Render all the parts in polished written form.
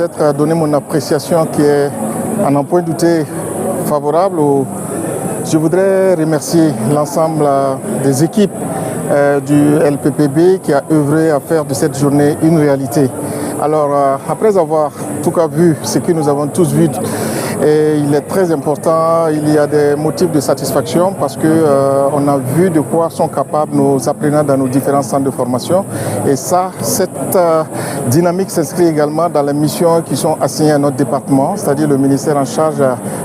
peut-être donner mon appréciation qui est à n'en point douter favorable. Je voudrais remercier l'ensemble des équipes du LPPB qui a œuvré à faire de cette journée une réalité. Alors, après avoir tout cas vu ce que nous avons tous vu, et il est très important, il y a des motifs de satisfaction parce qu'on a vu de quoi sont capables nos apprenants dans nos différents centres de formation. Et ça, cette dynamique s'inscrit également dans les missions qui sont assignées à notre département, c'est-à-dire le ministère en charge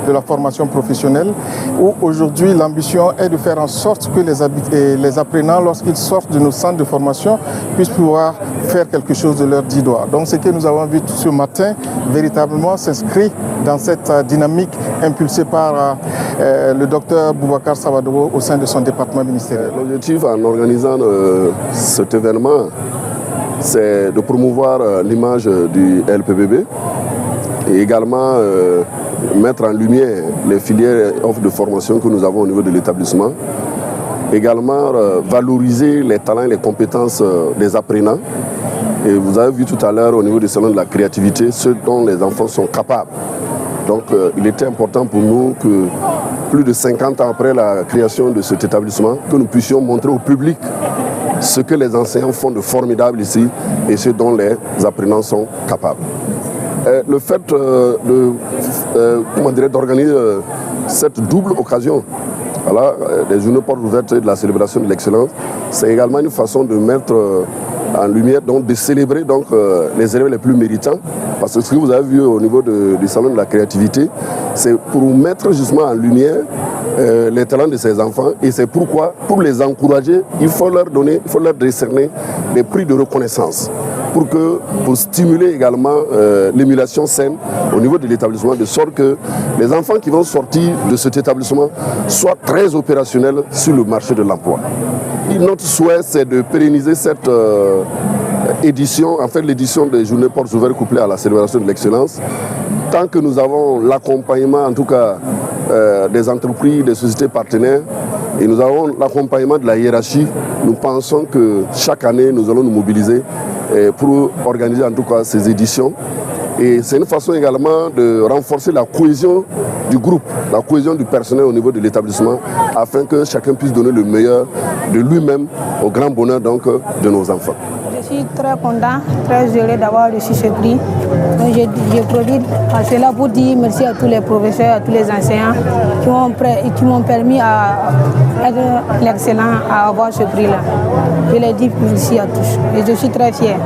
de la formation professionnelle, où aujourd'hui l'ambition est de faire en sorte que les apprenants, lorsqu'ils sortent de nos centres de formation, puissent pouvoir faire quelque chose de leurs 10 doigts. Donc ce que nous avons vu ce matin, véritablement s'inscrit dans cette dynamique impulsée par le docteur Boubacar Savadogo au sein de son département ministériel. L'objectif en organisant cet événement, c'est de promouvoir l'image du LPPB et également mettre en lumière les filières et offres de formation que nous avons au niveau de l'établissement. Également valoriser les talents et les compétences des apprenants. Et vous avez vu tout à l'heure au niveau du salon de la créativité, ce dont les enfants sont capables. Donc il était important pour nous que plus de 50 ans après la création de cet établissement, que nous puissions montrer au public ce que les enseignants font de formidable ici et ce dont les apprenants sont capables. Le fait d'organiser cette double occasion, voilà, des journées portes ouvertes et de la célébration de l'excellence, c'est également une façon de mettre en lumière, donc de célébrer donc, les élèves les plus méritants. Parce que ce que vous avez vu au niveau du salon de la créativité, c'est pour mettre justement en lumière les talents de ces enfants. Et c'est pourquoi, pour les encourager, il faut leur décerner des prix de reconnaissance. Pour stimuler également l'émulation saine au niveau de l'établissement, de sorte que les enfants qui vont sortir de cet établissement soient très opérationnels sur le marché de l'emploi. Notre souhait, c'est de pérenniser cette édition, en fait l'édition des journées portes ouvertes couplées à la célébration de l'excellence. Tant que nous avons l'accompagnement, en tout cas, des entreprises, des sociétés partenaires, et nous avons l'accompagnement de la hiérarchie, nous pensons que chaque année, nous allons nous mobiliser pour organiser en tout cas ces éditions. Et c'est une façon également de renforcer la cohésion du groupe, la cohésion du personnel au niveau de l'établissement, afin que chacun puisse donner le meilleur de lui-même au grand bonheur donc, de nos enfants. Je suis très content, très heureux d'avoir reçu ce prix. Je profite à cela pour dire merci à tous les professeurs, à tous les enseignants qui m'ont permis à être l'excellent, à avoir ce prix-là. Je les dis merci à tous et je suis très fier.